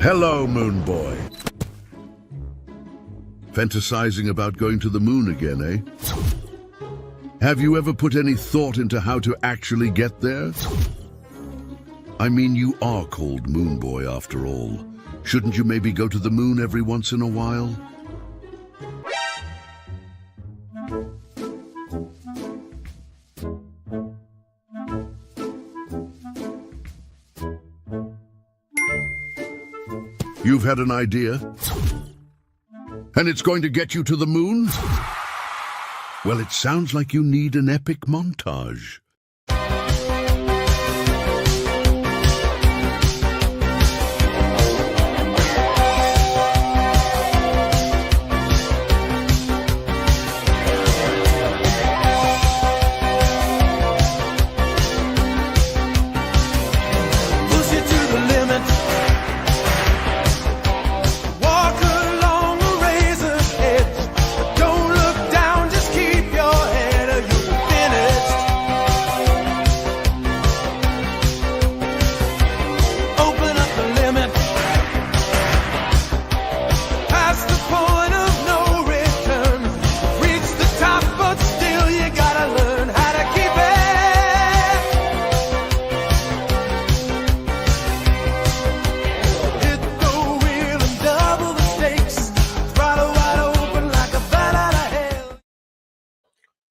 Hello, Moon Boy. Fantasizing about going to the moon again, eh? Have you ever put any thought into how to actually get there? I mean, you are called Moon Boy after all. Shouldn't you maybe go to the moon every once in a while? You've had an idea? And it's going to get you to the moon? Well, it sounds like you need an epic montage.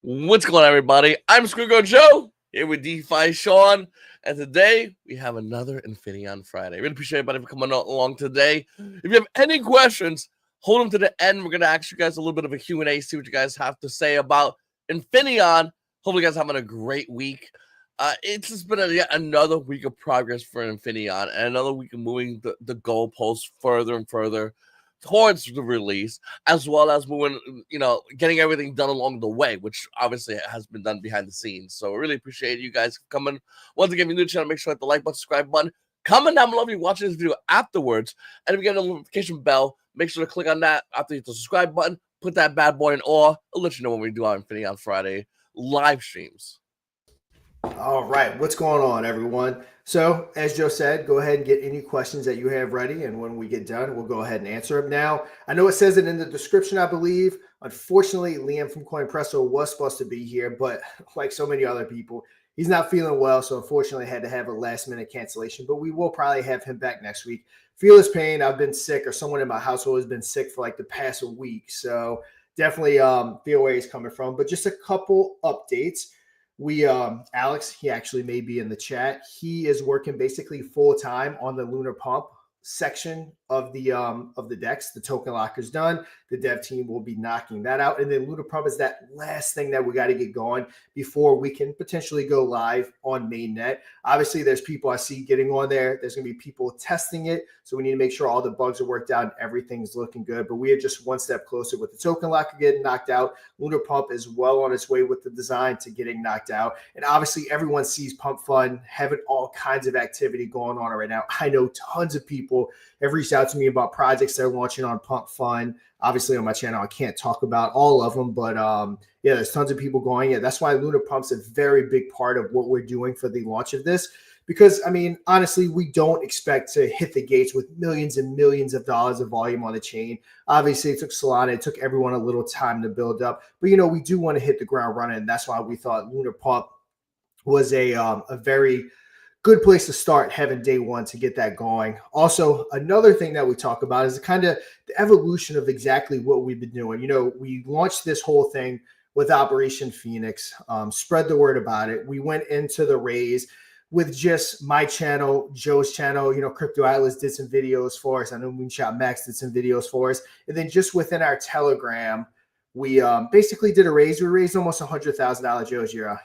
What's going on, everybody? I'm SquidGrow Joe here with Defi Shaun, and today we have another Infinaeon Friday. Really appreciate everybody for coming along today. If you have any questions, hold them to the end. We're going to ask you guys a little bit of a Q&A, see what you guys have to say about Infinaeon. Hopefully, you guys are having a great week. It's just been yet another week of progress for Infinaeon, and another week of moving the goalposts further and further towards the release, as well as moving, getting everything done along the way, which obviously has been done behind the scenes. So I really appreciate you guys coming. Once again, if you're new to the channel, make sure to hit the like button, subscribe button, comment down below if you're watching this video afterwards, and if you get a notification bell, make sure to click on that after you hit the subscribe button, put that bad boy in awe. I'll let you know when we do our Infinaeon Friday live streams. All right, what's going on, everyone? So, as Joe said, go ahead and get any questions that you have ready, and when we get done, we'll go ahead and answer them. Now, I know it says it in the description, I believe. Unfortunately, Liam from Coinpresso was supposed to be here, but like so many other people, he's not feeling well, so unfortunately had to have a last-minute cancellation, but we will probably have him back next week. Feel his pain. I've been sick, or someone in my household has been sick for like the past week, so definitely feel where he's coming from. But just a couple updates. Alex, he actually may be in the chat. He is working basically full time on the Lunar Pump section of the decks. The token locker's done. The dev team will be knocking that out, and then Lunar Pump is that last thing that we got to get going before we can potentially go live on mainnet. Obviously, there's people I see getting on there. There's going to be people testing it, so we need to make sure all the bugs are worked out and everything's looking good. But we are just one step closer with the token locker getting knocked out. Lunar Pump is well on its way with the design to getting knocked out, and obviously everyone sees Pump Fun having all kinds of activity going on right now. I know tons of people have reached out to me about projects they're launching on Pump Fun. Obviously, on my channel, I can't talk about all of them, but yeah, there's tons of people going. Yeah, that's why Lunar Pump's a very big part of what we're doing for the launch of this. Because, I mean, honestly, we don't expect to hit the gates with millions and millions of dollars of volume on the chain. Obviously, it took Solana, it took everyone a little time to build up. But, we do want to hit the ground running, and that's why we thought Lunar Pump was a very good place to start having day one to get that going. Also, another thing that we talk about is kind of the evolution of exactly what we've been doing. We launched this whole thing with Operation Phoenix, spread the word about it. We went into the raise with just my channel, Joe's channel. Crypto Atlas did some videos for us. I know Moonshot Max did some videos for us. And then just within our Telegram, we basically did a raise. We raised almost $100,000. Joe's your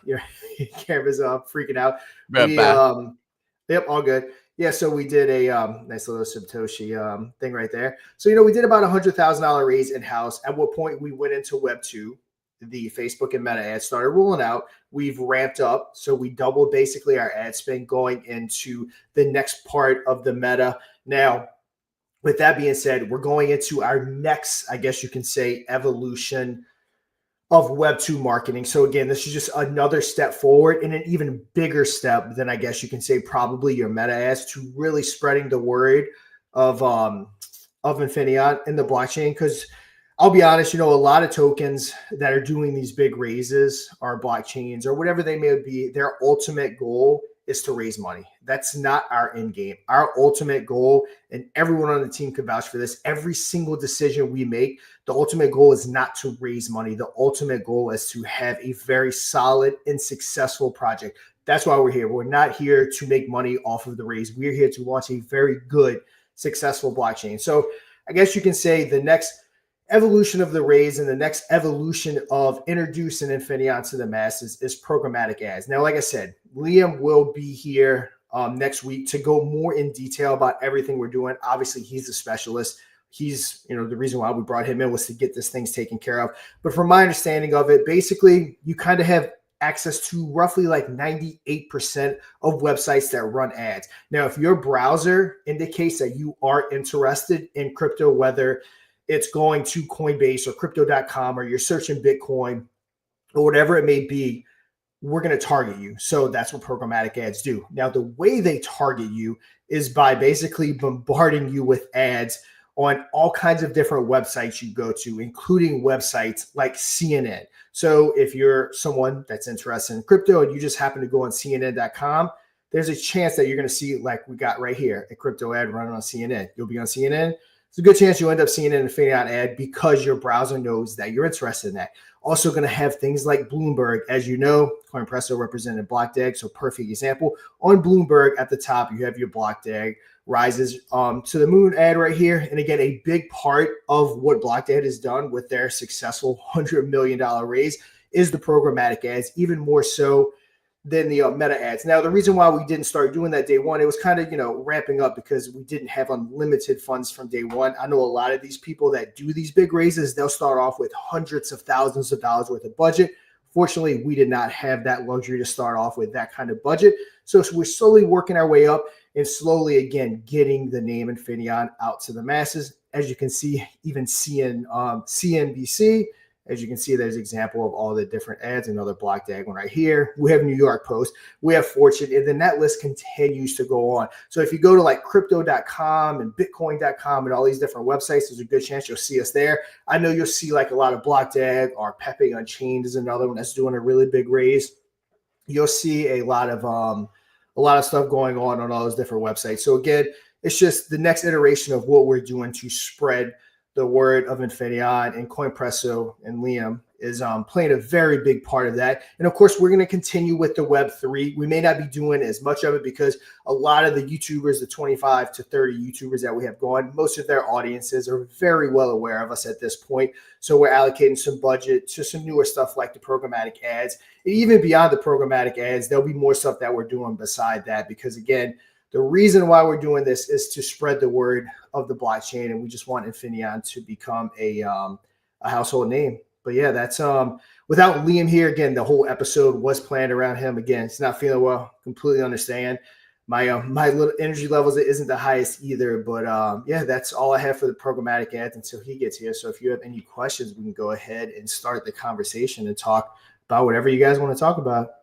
camera's freaking out. Yep, all good. Yeah, so we did a nice little Satoshi thing right there. So we did about $100,000 raise in house. At what point we went into Web 2, the Facebook and Meta ads started rolling out. We've ramped up, so we doubled basically our ad spend going into the next part of the Meta. Now, with that being said, we're going into our next, I guess you can say, evolution of Web 2 marketing. So again, this is just another step forward and an even bigger step than I guess you can say probably your Meta ads to really spreading the word of Infinion in the blockchain, because I'll be honest, a lot of tokens that are doing these big raises are blockchains or whatever they may be. Their ultimate goal is to raise money. That's not our end game. Our ultimate goal, and everyone on the team can vouch for this, every single decision we make, the ultimate goal is not to raise money. The ultimate goal is to have a very solid and successful project. That's why we're here. We're not here to make money off of the raise. We're here to launch a very good, successful blockchain. So I guess you can say the next evolution of the raise and the next evolution of introducing Infinion to the masses is programmatic ads. Now, like I said, Liam will be here next week to go more in detail about everything we're doing. Obviously, he's a specialist. He's, the reason why we brought him in was to get this things taken care of. But from my understanding of it, basically, you kind of have access to roughly like 98% of websites that run ads. Now, if your browser indicates that you are interested in crypto, whether it's going to Coinbase or crypto.com or you're searching Bitcoin or whatever it may be, we're going to target you. So that's what programmatic ads do. Now, the way they target you is by basically bombarding you with ads on all kinds of different websites you go to, including websites like CNN. So if you're someone that's interested in crypto and you just happen to go on CNN.com, there's a chance that you're going to see, like we got right here, a crypto ad running on CNN. You'll be on CNN. It's a good chance you'll end up seeing an Infinion ad because your browser knows that you're interested in that. Also going to have things like Bloomberg. As you know, Coinpresso represented BlockDAG, so perfect example. On Bloomberg at the top, you have your BlockDAG rises to the moon ad right here. And again, a big part of what BlockDAG has done with their successful $100 million raise is the programmatic ads, even more so than the meta ads. Now, the reason why we didn't start doing that day one, it was kind of, ramping up because we didn't have unlimited funds from day one. I know a lot of these people that do these big raises, they'll start off with hundreds of thousands of dollars worth of budget. Fortunately, we did not have that luxury to start off with that kind of budget. So we're slowly working our way up and slowly, again, getting the name Infinion out to the masses. As you can see, even CNBC, as you can see, there's an example of all the different ads, another BlockDAG one right here. We have New York Post, we have Fortune, and then that list continues to go on. So if you go to like crypto.com and bitcoin.com and all these different websites, there's a good chance you'll see us there. I know you'll see like a lot of BlockDAG or Pepe Unchained is another one that's doing a really big raise. You'll see a lot of stuff going on all those different websites. So again, it's just the next iteration of what we're doing to spread the word of Infinion, and Coinpresso and Liam is playing a very big part of that. And of course, we're going to continue with the Web3. We may not be doing as much of it because a lot of the YouTubers, the 25 to 30 YouTubers that we have going, most of their audiences are very well aware of us at this point. So we're allocating some budget to some newer stuff like the programmatic ads. And even beyond the programmatic ads, there'll be more stuff that we're doing beside that because, again, the reason why we're doing this is to spread the word of the blockchain, and we just want Infinion to become a household name. But yeah, that's without Liam here. Again, the whole episode was planned around him. Again, it's not feeling well. Completely understand. My little energy levels isn't the highest either. But yeah, that's all I have for the programmatic ads until he gets here. So if you have any questions, we can go ahead and start the conversation and talk about whatever you guys want to talk about.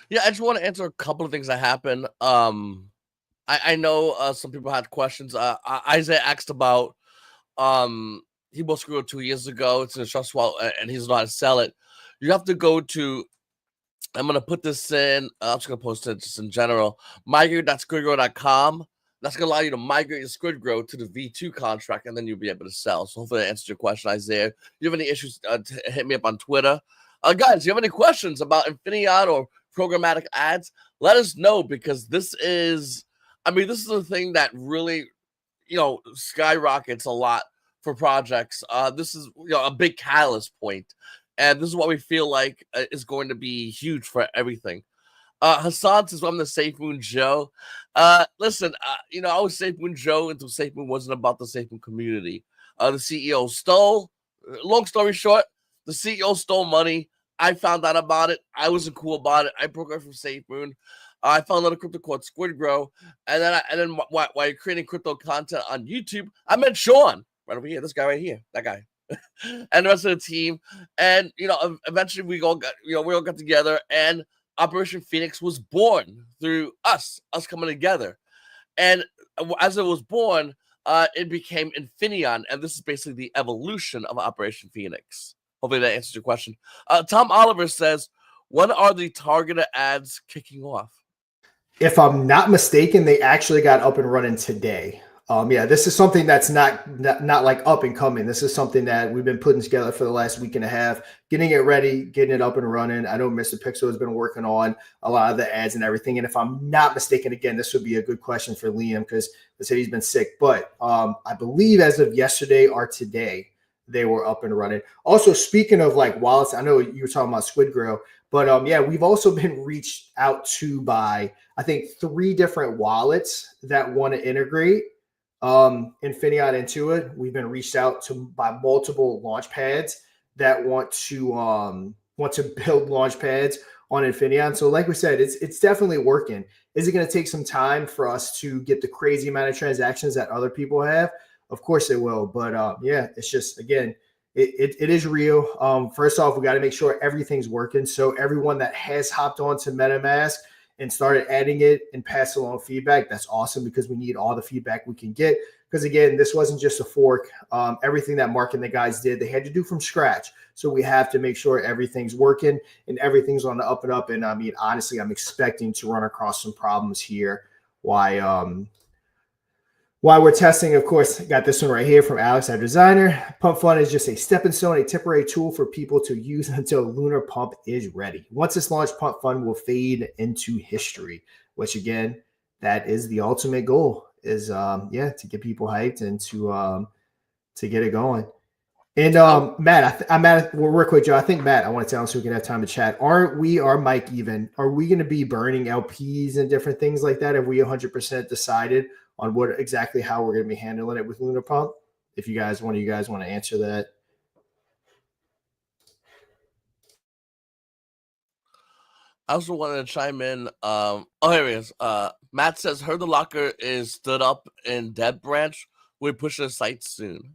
Yeah, I just want to answer a couple of things that happened. I know some people had questions. Isaiah asked about he bought SquidGrow 2 years ago. It's in a trust wallet, and he's not to sell it. You have to go to. I'm gonna put this in. I'm just gonna post it just in general. Migrate.squidgrow.com. That's gonna allow you to migrate your SquidGrow to the V2 contract, and then you'll be able to sell. So hopefully that answers your question, Isaiah. If you have any issues, hit me up on Twitter. Guys, if you have any questions about Infinion or programmatic ads, let us know because this is the thing that really, skyrockets a lot for projects. This is, a big catalyst point, and this is what we feel like is going to be huge for everything. Hassan says, I'm the Safe Moon Joe. Listen, I was Safe Moon Joe until Safe Moon wasn't about the Safe Moon community. The CEO stole, long story short, the CEO stole money. I found out about it. I wasn't cool about it. I broke out from Safe Moon. I found another crypto called SquidGrow. And then while you're creating crypto content on YouTube, I met Shaun right over here. This guy right here, that guy, and the rest of the team. And eventually we all got together, and Operation Phoenix was born through us coming together. And as it was born, it became Infinion, and this is basically the evolution of Operation Phoenix. Hopefully that answers your question. Tom Oliver says, when are the targeted ads kicking off? If I'm not mistaken, they actually got up and running today. Yeah, this is something that's not like up and coming. This is something that we've been putting together for the last week and a half, getting it ready, getting it up and running. I know Mr. Pixel has been working on a lot of the ads and everything. And if I'm not mistaken, again, this would be a good question for Liam because they said he's been sick. But I believe as of yesterday or today, they were up and running. Also, speaking of like wallets, I know you were talking about SquidGrow, but yeah, we've also been reached out to by, I think, 3 different wallets that want to integrate Infinion into it. We've been reached out to by multiple launch pads that want to build launch pads on Infinion. So like we said, it's definitely working. Is it going to take some time for us to get the crazy amount of transactions that other people have? Of course it will. But yeah, it's just, again, it is real. First off, we got to make sure everything's working. So everyone that has hopped on to MetaMask and started adding it and pass along feedback, that's awesome because we need all the feedback we can get. Because again, this wasn't just a fork. Everything that Mark and the guys did, they had to do from scratch. So we have to make sure everything's working and everything's on the up and up. And I mean, honestly, I'm expecting to run across some problems here. While we're testing, of course, got this one right here from Alex, our designer. Pump Fund is just a stepping stone, a temporary tool for people to use until Lunar Pump is ready. Once it's launched, Pump Fund will fade into history, which again, that is the ultimate goal is, yeah, to get people hyped and to get it going. And Matt, I'm at real quick, Joe. I think Matt, I want to tell him so we can have time to chat. Are we going to be burning LPs and different things like that? Have we 100% decided on how we're going to be handling it with Lunar Pump? If one of you guys want to answer that. I also wanted to chime in. Here he is. Matt says, heard the locker is stood up in Dev Branch. We're pushing the site soon.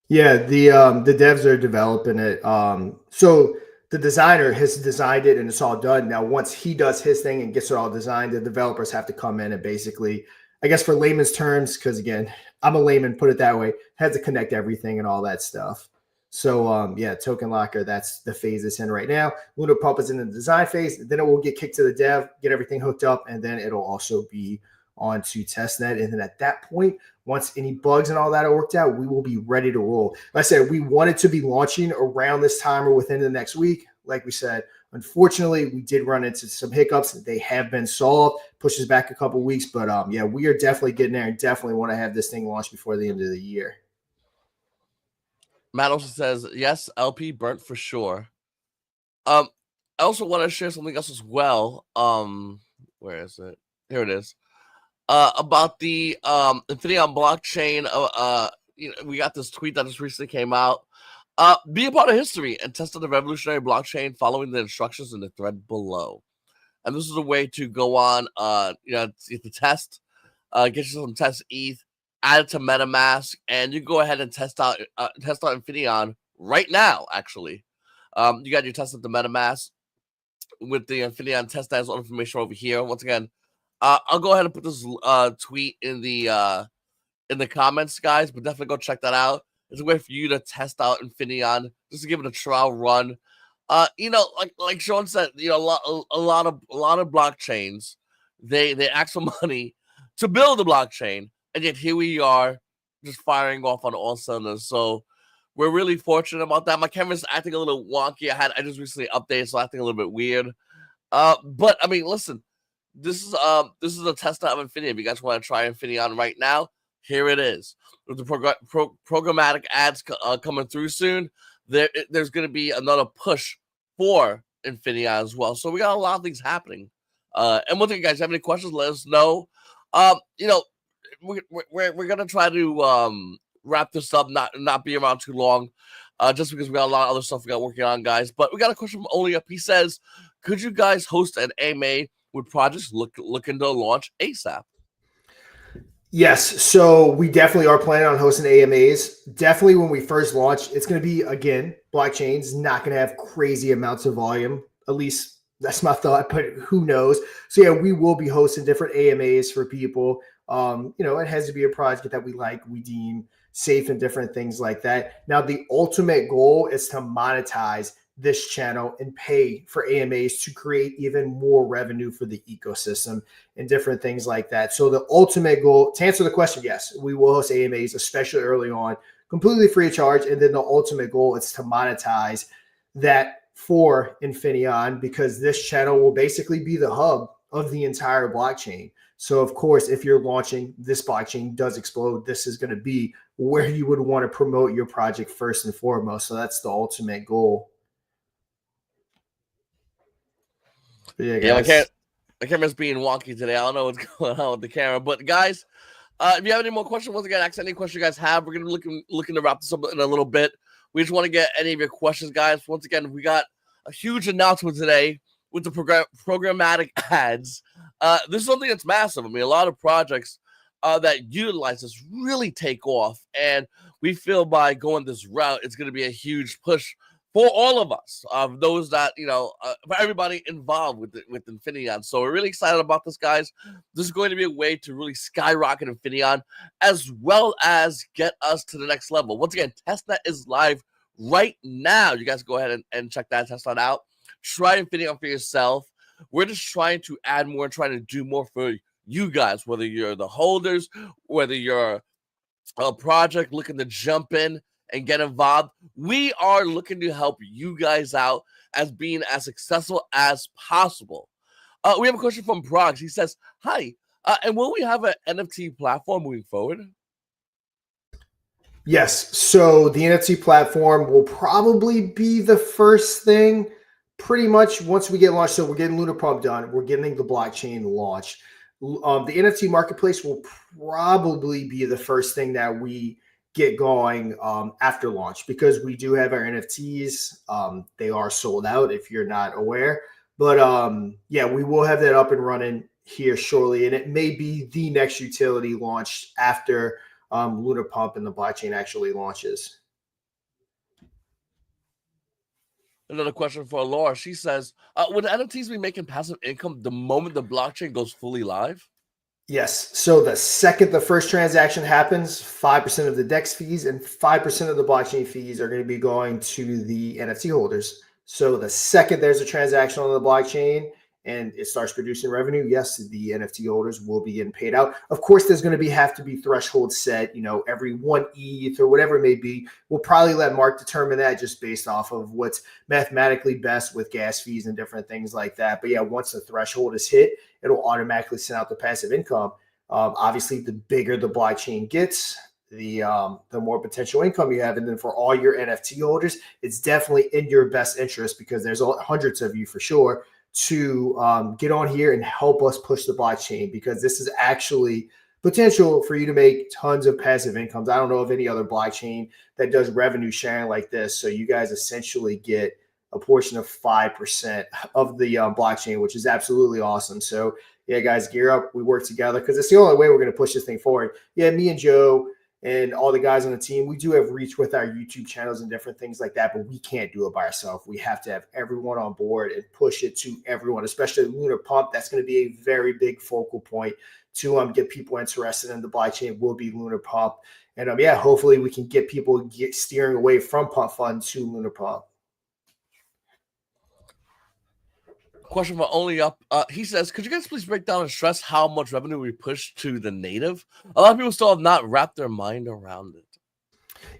Yeah, the devs are developing it. So the designer has designed it and it's all done. Now, once he does his thing and gets it all designed, the developers have to come in and basically, I guess for layman's terms, because again, I'm a layman, put it that way, had to connect everything and all that stuff. So yeah, Token Locker, that's the phase it's in right now. Lunar Pump is in the design phase. Then it will get kicked to the dev, get everything hooked up, and then it'll also be on to testnet. And then at that point, once any bugs and all that are worked out, we will be ready to roll. Like I said, we wanted to be launching around this time or within the next week. Like we said, unfortunately, we did run into some hiccups. They have been solved, pushes back a couple weeks. But yeah, we are definitely getting there and definitely want to have this thing launched before the end of the year. Matt also says, yes, LP burnt for sure. I also want to share something else as well. Where is it? Here it is. About the Infinion blockchain. We got this tweet that just recently came out. Be a part of history and test out the revolutionary blockchain following the instructions in the thread below. And this is a way to go on, to test, get you some test ETH, add it to MetaMask, and you go ahead and test out Infinion right now. Actually, you got your test at the MetaMask with the Infinion test as information over here. Once again, I'll go ahead and put this tweet in the comments, guys. But definitely go check that out. It's a way for you to test out Infinion, just to give it a trial run. Like Shaun said, a lot of blockchains, they ask for money to build the blockchain, and yet here we are, just firing off on all cylinders. So we're really fortunate about that. My camera's acting a little wonky. I just recently updated, so acting a little bit weird. But I mean, listen, this is a test out of Infinion. If you guys want to try Infinion right now, here it is. With the programmatic ads coming through soon, there's going to be another push for Infinion as well. So we got a lot of things happening. And one thing, you guys have any questions, let us know. We're gonna try to wrap this up, not be around too long, just because we got a lot of other stuff we got working on, guys. But we got a question from Only Up. He says, could you guys host an AMA with projects looking to launch ASAP? Yes, so we definitely are planning on hosting AMAs. Definitely when we first launch, it's going to be, again, blockchains, not going to have crazy amounts of volume, at least That's my thought, but who knows? So yeah, we will be hosting different AMAs for people. It has to be a project that we like, we deem safe and different things like that. Now, the ultimate goal is to monetize this channel and pay for AMAs to create even more revenue for the ecosystem and different things like that. So the ultimate goal, to answer the question, yes, we will host AMAs, especially early on, completely free of charge. And then the ultimate goal is to monetize that for Infinaeon, because this channel will basically be the hub of the entire blockchain. So of course, if you're launching, this blockchain does explode, this is going to be where you would want to promote your project first and foremost. So that's the ultimate goal. But yeah, Yeah, guys. my camera's being wonky today. I don't know what's going on with the camera, but guys, if you have any more questions, once again, ask any question you guys have. We're gonna be looking to wrap this up in a little bit. We just want to get any of your questions, guys. Once again, we got a huge announcement today with the programmatic ads. This is something that's massive. I mean, a lot of projects that utilize this really take off, and we feel by going this route, it's going to be a huge push for all of us, those that, for everybody involved with Infinion. So we're really excited about this, guys. This is going to be a way to really skyrocket Infinion, as well as get us to the next level. Once again, testnet is live right now. You guys go ahead and check that testnet out. Try Infinion for yourself. We're just trying to add more and trying to do more for you guys, whether you're the holders, whether you're a project looking to jump in and get involved. We are looking to help you guys out as being as successful as possible. We have a question from Brox. He says, hi, and will we have an NFT platform moving forward? Yes. So the NFT platform will probably be the first thing pretty much once we get launched. So we're getting Lunar Pump done. We're getting the blockchain launched. The NFT marketplace will probably be the first thing that we get going after launch, because we do have our NFTs. They are sold out if you're not aware. But yeah, we will have that up and running here shortly. And it may be the next utility launched after Lunar Pump and the blockchain actually launches. Another question for Laura. She says, would NFTs be making passive income the moment the blockchain goes fully live? Yes. So the second the first transaction happens, 5% of the DEX fees and 5% of the blockchain fees are going to be going to the NFT holders. So the second there's a transaction on the blockchain and it starts producing revenue, yes, the NFT holders will be getting paid out. Of course, there's going to have to be thresholds set, every 1 ETH or whatever it may be. We'll probably let Mark determine that just based off of what's mathematically best with gas fees and different things like that. But yeah, once the threshold is hit, it'll automatically send out the passive income. Obviously, the bigger the blockchain gets, the more potential income you have. And then for all your NFT holders, it's definitely in your best interest, because there's hundreds of you for sure, to get on here and help us push the blockchain, because this is actually potential for you to make tons of passive incomes. I don't know of any other blockchain that does revenue sharing like this. So you guys essentially get a portion of 5% of the blockchain, which is absolutely awesome. So yeah, guys, gear up. We work together because it's the only way we're going to push this thing forward. Yeah, me and Joe and all the guys on the team, we do have reach with our YouTube channels and different things like that, but we can't do it by ourselves. We have to have everyone on board and push it to everyone, especially Lunar Pump. That's going to be a very big focal point to get people interested in the blockchain, will be Lunar Pump. And yeah, hopefully we can get people steering away from Pump Fund to Lunar Pump. Question for Only Up. He says, could you guys please break down and stress how much revenue we push to the native? A lot of people still have not wrapped their mind around it.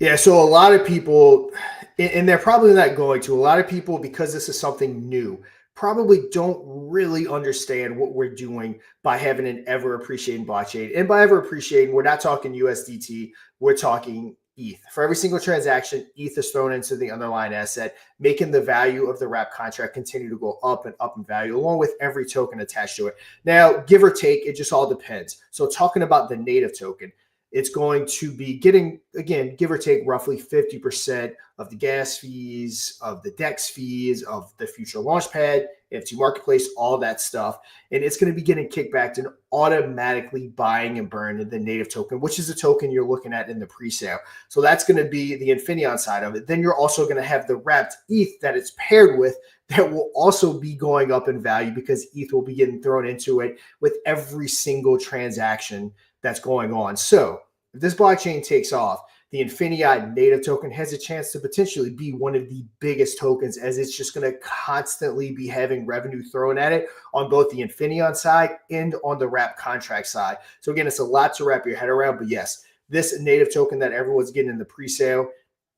Yeah, so a lot of people, and they're probably not going to, a lot of people, because this is something new, probably don't really understand what we're doing by having an ever appreciating blockchain. And by ever appreciating, we're not talking USDT, we're talking ETH. For every single transaction, ETH is thrown into the underlying asset, making the value of the wrap contract continue to go up and up in value, along with every token attached to it. Now, give or take, it just all depends. So talking about the native token, it's going to be getting, again, give or take roughly 50% of the gas fees, of the DEX fees, of the future launchpad, NFT marketplace, all that stuff. And it's going to be getting kickbacked and automatically buying and burning the native token, which is the token you're looking at in the pre-sale. So that's going to be the Infinion side of it. Then you're also going to have the wrapped ETH that it's paired with that will also be going up in value because ETH will be getting thrown into it with every single transaction that's going on. So if this blockchain takes off, the Infinaeon native token has a chance to potentially be one of the biggest tokens, as it's just going to constantly be having revenue thrown at it on both the Infinaeon side and on the wrap contract side. So again, it's a lot to wrap your head around, but yes, this native token that everyone's getting in the pre-sale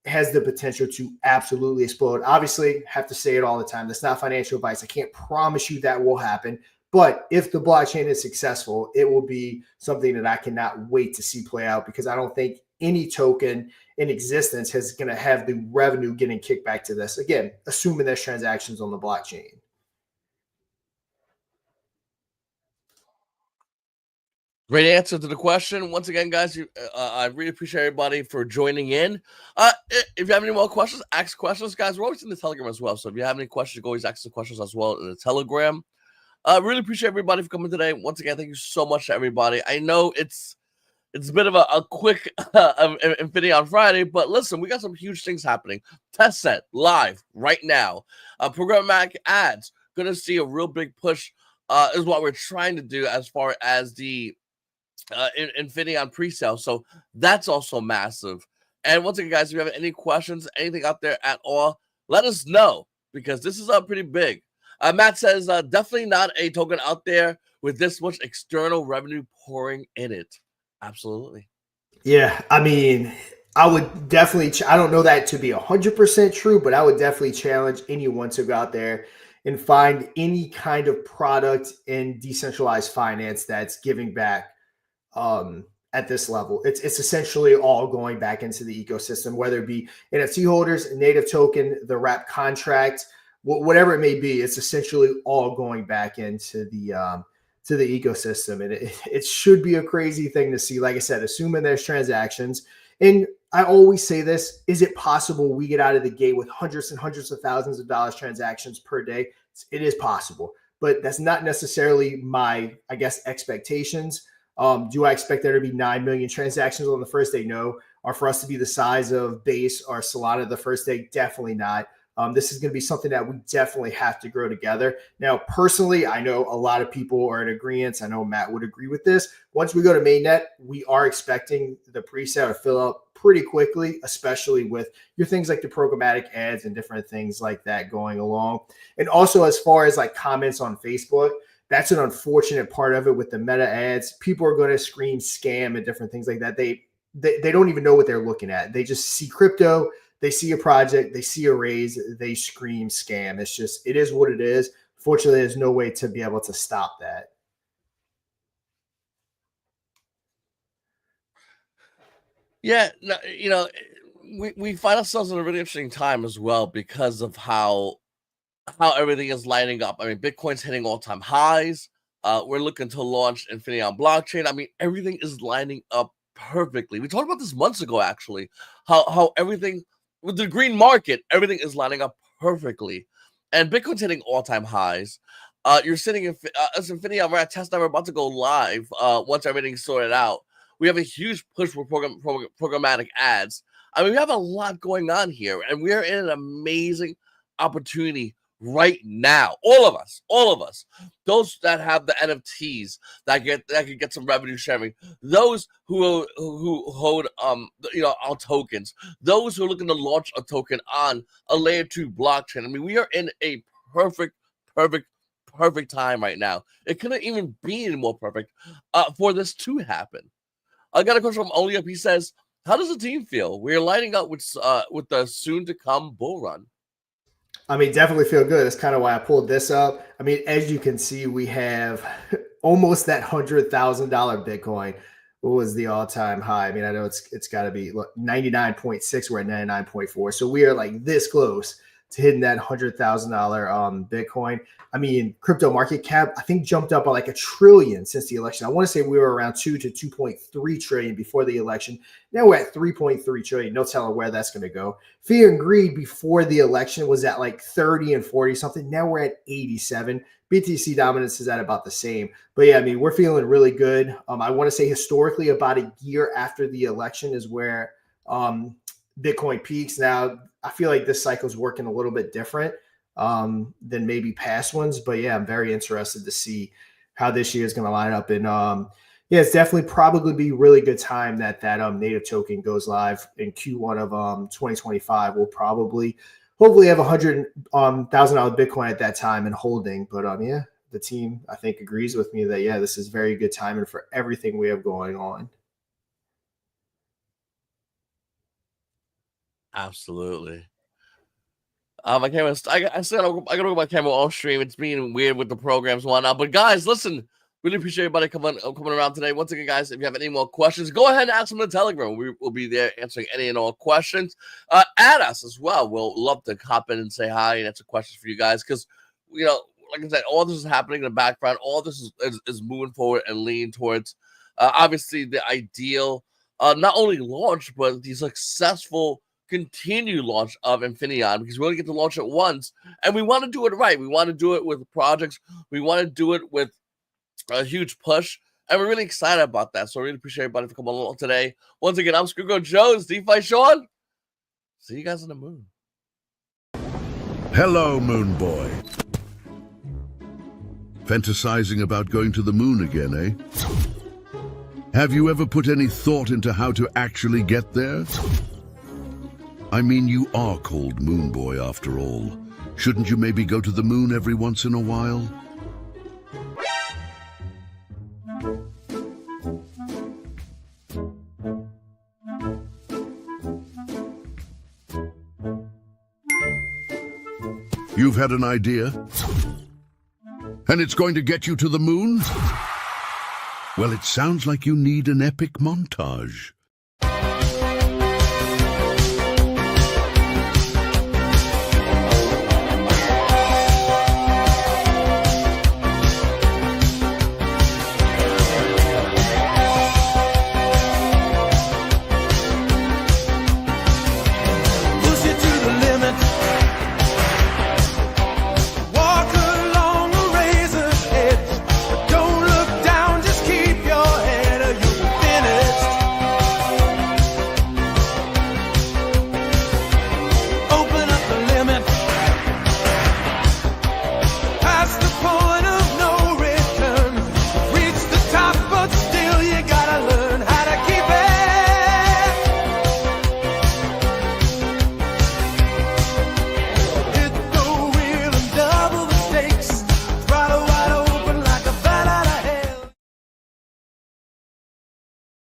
has the potential to absolutely explode. Obviously, have to say it all the time. That's not financial advice. I can't promise you that will happen. But if the blockchain is successful, it will be something that I cannot wait to see play out, because I don't think any token in existence is going to have the revenue getting kicked back to this. Again, assuming there's transactions on the blockchain. Great answer to the question. Once again, guys, I really appreciate everybody for joining in. If you have any more questions, ask questions, guys. We're always in the Telegram as well. So if you have any questions, you can always ask the questions as well in the Telegram. Really appreciate everybody for coming today. Once again, thank you so much to everybody. I know it's a bit of a quick Infinity Friday, but listen, we got some huge things happening. Test set live right now. Programmatic ads, gonna see a real big push. Is what we're trying to do as far as the Infinion pre-sale. So that's also massive. And once again, guys, if you have any questions, anything out there at all, let us know, because this is pretty big. Matt says, definitely not a token out there with this much external revenue pouring in it. Absolutely. Yeah, I mean, I would definitely, I don't know that to be 100% true, but I would definitely challenge anyone to go out there and find any kind of product in decentralized finance that's giving back at this level. It's essentially all going back into the ecosystem, whether it be NFT holders, native token, the wrap contract, whatever it may be. It's essentially all going back into the ecosystem, and it should be a crazy thing to see. Like I said, assuming there's transactions. And I always say this: is it possible we get out of the gate with hundreds and hundreds of thousands of dollars transactions per day? It is possible, but that's not necessarily my, I guess, expectations. Do I expect there to be 9 million transactions on the first day? No. Or for us to be the size of Base or Solana the first day? Definitely not. This is going to be something that we definitely have to grow together. Now, personally, I know a lot of people are in agreement. I know Matt would agree with this. Once we go to mainnet, we are expecting the pre-sale to fill up pretty quickly, especially with your things like the programmatic ads and different things like that going along. And also, as far as like comments on Facebook, that's an unfortunate part of it with the meta ads. People are going to scream scam and different things like that. They don't even know what they're looking at. They just see crypto, they see a project, they see a raise, they scream scam. It's just, it is what it is. Fortunately, there's no way to be able to stop that. Yeah, you know, we find ourselves in a really interesting time as well, because of how everything is lining up. I mean, Bitcoin's hitting all-time highs. We're looking to launch Infinion blockchain. I mean, everything is lining up perfectly. We talked about this months ago, actually, how everything with the green market, everything is lining up perfectly, and Bitcoin's hitting all-time highs. You're sitting in as Infinion, we're at testnet. We're about to go live once everything's sorted out. We have a huge push for programmatic ads. I mean, we have a lot going on here, and we're in an amazing opportunity right now. All of us, those that have the NFTs that can get some revenue sharing, those who hold our tokens, those who are looking to launch a token on a layer 2 blockchain. I mean, we are in a perfect time right now. It couldn't even be any more perfect for this to happen. I got a question from Oliup. He says, how does the team feel? We're lining up with the soon to come bull run. I mean, definitely feel good. That's kind of why I pulled this up. I mean, as you can see, we have almost that $100,000 Bitcoin. What was the all-time high? I mean, I know it's got to be 99.6. We're at 99.4. So we are like this close to hitting that $100,000 Bitcoin. I mean, crypto market cap, I think, jumped up by like $1 trillion since the election. I want to say we were around 2 to 2.3 trillion before the election. Now we're at 3.3 trillion. No telling where that's going to go. Fear and greed before the election was at like 30 and 40 something. Now we're at 87. BTC dominance is at about the same. But yeah, I mean, we're feeling really good. I want to say historically about a year after the election is where Bitcoin peaks. Now, I feel like this cycle is working a little bit different. than maybe past ones. But yeah, I'm very interested to see how this year is going to line up. And yeah, it's definitely probably be really good time that native token goes live in Q1 of 2025. We'll probably hopefully have $100,000 Bitcoin at that time and holding. But yeah, the team I think agrees with me that yeah, this is very good timing for everything we have going on. Absolutely. My camera. I said I gotta go my camera off stream. It's being weird with the programs and whatnot. But guys, listen, really appreciate everybody coming around today. Once again, guys, if you have any more questions, go ahead and ask them in the Telegram. We will be there answering any and all questions. Add us as well. We'll love to hop in and say hi and answer questions for you guys because you know, like I said, all this is happening in the background. All this is moving forward and leaning towards obviously the ideal, not only launch but the successful continued launch of Infinaeon, because we only get to launch it once and we want to do it right. We want to do it with projects. We want to do it with a huge push. And we're really excited about that. So I really appreciate everybody for coming along today. Once again, I'm SquidGrow Joe. It's DeFi Shaun. See you guys on the moon. Hello, Moon Boy. Fantasizing about going to the moon again, eh? Have you ever put any thought into how to actually get there? I mean, you are called Moon Boy after all. Shouldn't you maybe go to the moon every once in a while? You've had an idea? And it's going to get you to the moon? Well, it sounds like you need an epic montage.